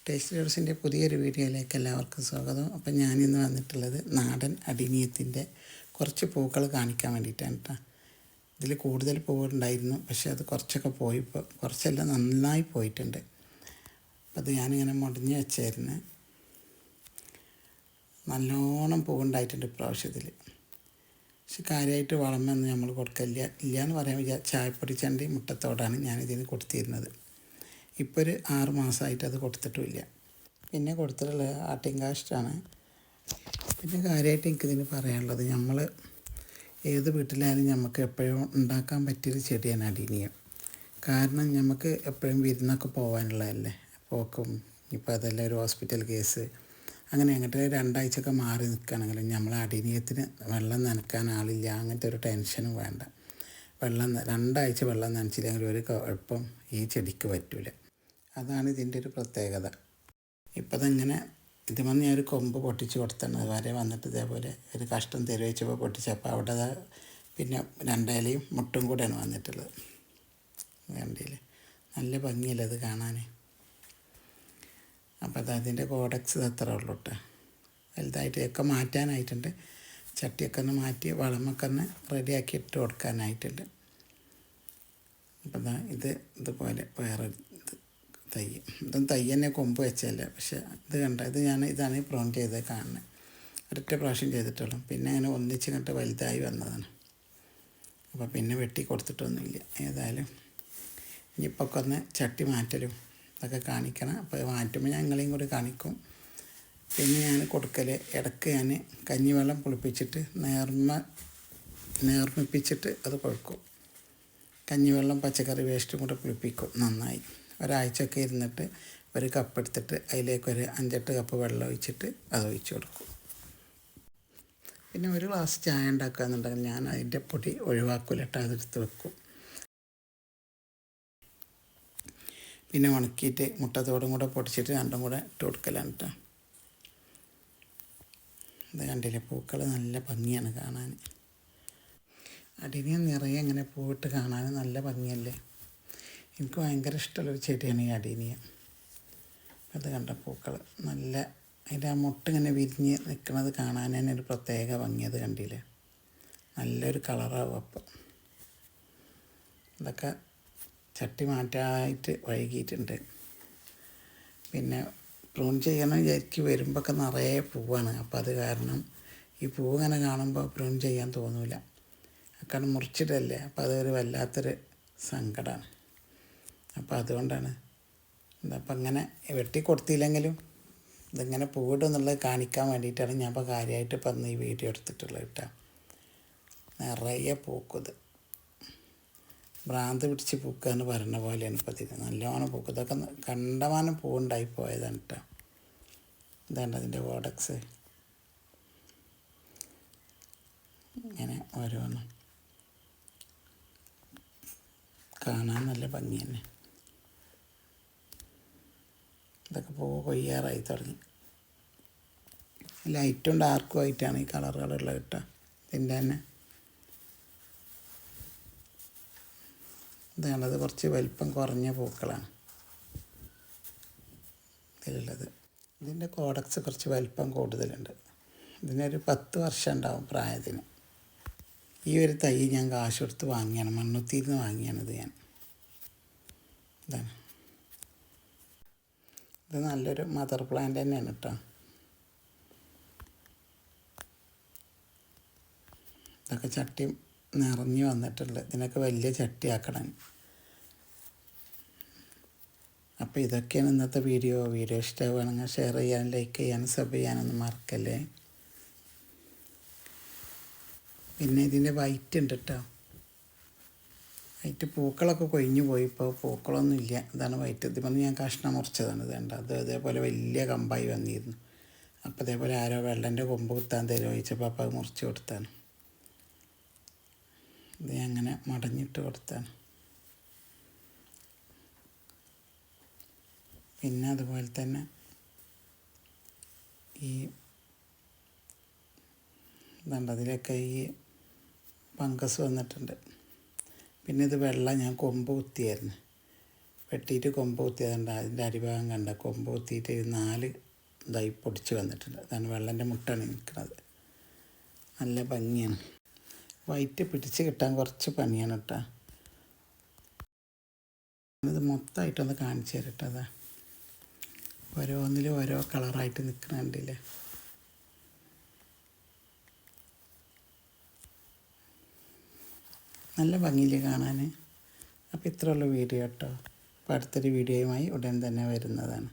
Taste റോഡ്സിൻ്റെ പുതിയൊരു വീഡിയോയിലേക്ക് എല്ലാവർക്കും സ്വാഗതം. അപ്പം ഞാനിന്ന് വന്നിട്ടുള്ളത് നാടൻ അടിനിയത്തിൻ്റെ കുറച്ച് പൂക്കൾ കാണിക്കാൻ വേണ്ടിയിട്ടാണ് കേട്ടോ. ഇതിൽ കൂടുതൽ പൂവുണ്ടായിരുന്നു, പക്ഷേ അത് കുറച്ചൊക്കെ പോയിപ്പോൾ കുറച്ചെല്ലാം നന്നായി പോയിട്ടുണ്ട്. അപ്പം അത് ഞാനിങ്ങനെ മുടഞ്ഞ് വെച്ചായിരുന്നു. നല്ലോണം പൂവുണ്ടായിട്ടുണ്ട് ഇപ്രാവശ്യത്തിൽ. പക്ഷെ കാര്യമായിട്ട് വളമൊന്നും നമ്മൾ കൊടുക്കില്ല. ഇല്ലയെന്ന് പറയാൻ ചായപ്പൊടി ചണ്ടി മുട്ടത്തോടാണ് ഞാനിതിന് കൊടുത്തിരുന്നത്. ഇപ്പോൾ ഒരു 6 മാസമായിട്ട് അത് കൊടുത്തിട്ടുമില്ല. പിന്നെ കൊടുത്തിട്ടുള്ളത് ആട്ടിൻകാഷ്ടാണ്. പിന്നെ കാര്യമായിട്ട് എനിക്കിതിന് പറയാനുള്ളത്, നമ്മൾ ഏത് വീട്ടിലായാലും നമുക്ക് എപ്പോഴും ഉണ്ടാക്കാൻ പറ്റിയൊരു ചെടിയാണ് അടീനിയം. കാരണം നമുക്ക് എപ്പോഴും വിരുന്നൊക്കെ പോകാനുള്ളതല്ലേ, പോക്കും ഇപ്പോൾ അതെല്ലാം ഒരു ഹോസ്പിറ്റൽ കേസ് അങ്ങനെ അങ്ങോട്ട് 2 ആഴ്ചയൊക്കെ മാറി നിൽക്കുകയാണെങ്കിലും നമ്മൾ അടീനിയത്തിന് വെള്ളം നനയ്ക്കാൻ ആളില്ല, അങ്ങനത്തെ ഒരു ടെൻഷനും വേണ്ട. 2 ആഴ്ച വെള്ളം നനച്ചില്ലെങ്കിൽ ഒരു കുഴപ്പം ഈ ചെടിക്ക് പറ്റില്ല. അതാണ് ഇതിൻ്റെ ഒരു പ്രത്യേകത. ഇപ്പം അതങ്ങനെ ഇതുമെന്ന് ഞാനൊരു കൊമ്പ് പൊട്ടിച്ച് കൊടുത്താണ്. അതുവരെ വന്നിട്ട് ഇതേപോലെ ഒരു കഷ്ടം തെരുവച്ചപ്പോൾ പൊട്ടിച്ചപ്പോൾ അവിടെ പിന്നെ 2 ഇലയും മുട്ടും കൂടെയാണ് വന്നിട്ടുള്ളത്. കണ്ടില്ലേ, നല്ല ഭംഗിയല്ലേ അത് കാണാൻ. അപ്പോൾ അതിൻ്റെ കോഡക്സ് അത്ര ഉള്ളൂ കേട്ടോ. വലുതായിട്ട് ഒക്കെ മാറ്റാനായിട്ടുണ്ട്. ചട്ടിയൊക്കെ ഒന്ന് മാറ്റി വളമൊക്കെ ഒന്ന് റെഡിയാക്കി ഇട്ട് കൊടുക്കാനായിട്ടുണ്ട്. അപ്പം ഇതുപോലെ വേറെ ഇതും തൈ തന്നെ കൊമ്പ് വെച്ചല്ല. പക്ഷേ ഇത് കണ്ട ഇതാണ് പ്രൂൺ ചെയ്ത് കാണുന്നത്. ഒരൊറ്റ പ്രാവശ്യം ചെയ്തിട്ടുള്ളൂ. പിന്നെ അങ്ങനെ ഒന്നിച്ച് കണ്ട് വലുതായി വന്നതാണ്. അപ്പോൾ പിന്നെ വെട്ടി കൊടുത്തിട്ടൊന്നുമില്ല. ഏതായാലും ഇനിയിപ്പോൾ ഒക്കെ ഒന്ന് ചട്ടി മാറ്റലും അതൊക്കെ കാണിക്കണം. അപ്പോൾ മാറ്റുമ്പോൾ ഞങ്ങളെയും കൂടി കാണിക്കും. പിന്നെ ഞാൻ കൊടുക്കൽ ഇടയ്ക്ക് ഞാൻ കഞ്ഞിവെള്ളം പുളിപ്പിച്ചിട്ട് നേർമ്മിപ്പിച്ചിട്ട് അത് കൊടുക്കും. കഞ്ഞിവെള്ളം പച്ചക്കറി വേസ്റ്റും കൂടെ പുളിപ്പിക്കും നന്നായി. ഒരാഴ്ചയൊക്കെ ഇരുന്നിട്ട് ഒരു കപ്പ് എടുത്തിട്ട് അതിലേക്ക് ഒരു 5-8 കപ്പ് വെള്ളം ഒഴിച്ചിട്ട് അത് ഒഴിച്ച് കൊടുക്കും. പിന്നെ ഒരു ഗ്ലാസ് ചായ ഉണ്ടാക്കുക എന്നുണ്ടെങ്കിൽ ഞാൻ അതിൻ്റെ പൊടി ഒഴിവാക്കില്ല കേട്ടോ, അതെടുത്ത് വെക്കും. പിന്നെ ഉണക്കിയിട്ട് മുട്ടത്തോടും കൂടെ പൊടിച്ചിട്ട് 2ഉം കൂടെ ഇട്ട് കൊടുക്കലാണ് കേട്ടോ. ഇത് കണ്ടില്ലേ, പൂക്കൾ നല്ല ഭംഗിയാണ് കാണാൻ. അടീനിയം നിറയെ ഇങ്ങനെ പൂവിട്ട് കാണാൻ നല്ല ഭംഗിയല്ലേ. എനിക്ക് ഭയങ്കര ഇഷ്ടമുള്ളൊരു ചെടിയാണ് ഈ അടീനിയം. അത് കണ്ട പൂക്കൾ നല്ല, അതിൻ്റെ ആ മുട്ടിങ്ങനെ വിരിഞ്ഞ് നിൽക്കുന്നത് കാണാൻ തന്നെ ഒരു പ്രത്യേക ഭംഗി. അത് കണ്ടില്ലേ, നല്ലൊരു കളറാവും. അപ്പം ഇതൊക്കെ ചട്ടി മാറ്റാനായിട്ട് വൈകിയിട്ടുണ്ട്. പിന്നെ പ്രൂൺ ചെയ്യണം വിചാരിക്കും വരുമ്പോഴൊക്കെ നിറയെ പൂവാണ്. അപ്പോൾ അത് കാരണം ഈ പൂവ് ഇങ്ങനെ കാണുമ്പോൾ പ്രൂൺ ചെയ്യാൻ തോന്നില്ല. അക്കാണ് മുറിച്ചിട്ടല്ലേ, അപ്പോൾ അതൊരു വല്ലാത്തൊരു സങ്കടമാണ്. അപ്പോൾ അതുകൊണ്ടാണ് അപ്പം അങ്ങനെ വെട്ടി കൊടുത്തില്ലെങ്കിലും ഇതിങ്ങനെ പൂവിടും എന്നുള്ളത് കാണിക്കാൻ വേണ്ടിയിട്ടാണ് ഞാൻ ഇപ്പോൾ കാര്യമായിട്ട് ഇപ്പം ഈ വീഡിയോ എടുത്തിട്ടുള്ളത് കേട്ടോ. നിറയെ പൂക്കുന്നത്, ഭ്രാന്ത് പിടിച്ച് പൂക്കുക എന്ന് പറയുന്ന പോലെയാണ് ഇപ്പോൾ ഇതിന്. നല്ലോണം പൂക്കുക. ഇതൊക്കെ കണ്ടമാനം പൂവുണ്ടായി പോയതാണ് കേട്ടോ. ഇതാണ് അതിൻ്റെ കോഡക്സ്. ഇങ്ങനെ ഓരോന്നും കാണാൻ നല്ല ഭംഗി തന്നെ. ഇതൊക്കെ പൂവ് കൊയ്യാറായി തുടങ്ങി. ലൈറ്റും ഡാർക്കും ആയിട്ടാണ് ഈ കളറുകളുള്ളത് കേട്ടോ. ഇതിൻ്റെ തന്നെ ഇതാണത്, കുറച്ച് വലിപ്പം കുറഞ്ഞ പൂക്കളാണ് ഇതിലുള്ളത്. ഇതിൻ്റെ കോഡക്സ് കുറച്ച് വലിപ്പം കൂടുതലുണ്ട്. ഇതിനൊരു 10 വർഷം ഉണ്ടാവും പ്രായത്തിന്. ഈ ഒരു തൈ ഞാൻ കാശ് കൊടുത്ത് വാങ്ങിയാണ്, മണ്ണുത്തിയിൽ നിന്ന് വാങ്ങിയാണിത് ഞാൻ. ഇതാണ്, ഇത് നല്ലൊരു മദർ പ്ലാന്റ് തന്നെയാണ് കേട്ടോ. ഇതൊക്കെ ചട്ടി നിറഞ്ഞ് വന്നിട്ടുണ്ട്. ഇതിനൊക്കെ വലിയ ചട്ടി ആക്കണം. അപ്പോൾ ഇതൊക്കെയാണ് ഇന്നത്തെ വീഡിയോ. ഇഷ്ടമാവുകയാണെങ്കിൽ ഷെയർ ചെയ്യാനും ലൈക്ക് ചെയ്യാനും സബ് ചെയ്യാനൊന്നും മറക്കല്ലേ. പിന്നെ ഇതിൻ്റെ വൈറ്റ് ഉണ്ട് കേട്ടോ. വൈറ്റ് പൂക്കളൊക്കെ കൊഴിഞ്ഞു പോയി, ഇപ്പോൾ പൂക്കളൊന്നും ഇല്ല. ഇതാണ് വൈറ്റ്. ഇതിപ്പോൾ ഞാൻ കഷ്ണം മുറിച്ചതാണ്. ഇതുണ്ട്, അത് ഇതേപോലെ വലിയ കമ്പായി വന്നിരുന്നു. അപ്പോൾ ഇതേപോലെ ആരോ വെള്ളൻ്റെ കൊമ്പ് കുത്താൻ തരുമോ ചോദിച്ചപ്പോൾ അപ്പോൾ അത് മുറിച്ച് കൊടുത്താണ്. ഇത് ഞാൻ അങ്ങനെ മടഞ്ഞിട്ട് കൊടുത്താണ്. പിന്നെ അതുപോലെ തന്നെ ഈ ഇതുണ്ട്, അതിലൊക്കെ ഈ ഫംഗസ് വന്നിട്ടുണ്ട്. പിന്നെ ഇത് വെള്ളം ഞാൻ കൊമ്പ് കുത്തിയായിരുന്നു. വെട്ടിയിട്ട് കൊമ്പ് കുത്തിയതുണ്ട്. അതിൻ്റെ അടിഭാഗം കണ്ട കൊമ്പ് കുത്തിയിട്ട് 4 ഇതായി പൊടിച്ച് വന്നിട്ടുണ്ട്. അതാണ് വെള്ളൻ്റെ മുട്ടാണ് നിൽക്കുന്നത്. നല്ല ഭംഗിയാണ്. വൈറ്റ് പിടിച്ച് കിട്ടാൻ കുറച്ച് പണിയാണ് കേട്ടോ. ഇത് മൊത്തമായിട്ടൊന്ന് കാണിച്ചു തരട്ടെ. അതാ ഓരോന്നിലും ഓരോ കളറായിട്ട് നിൽക്കുന്നുണ്ടല്ലേ. നല്ല ഭംഗിയില്ലേ കാണാൻ. അപ്പോൾ ഇത്രയുള്ള വീഡിയോ കേട്ടോ. അപ്പോൾ അടുത്തൊരു വീഡിയോയുമായി ഉടൻ തന്നെ വരുന്നതാണ്.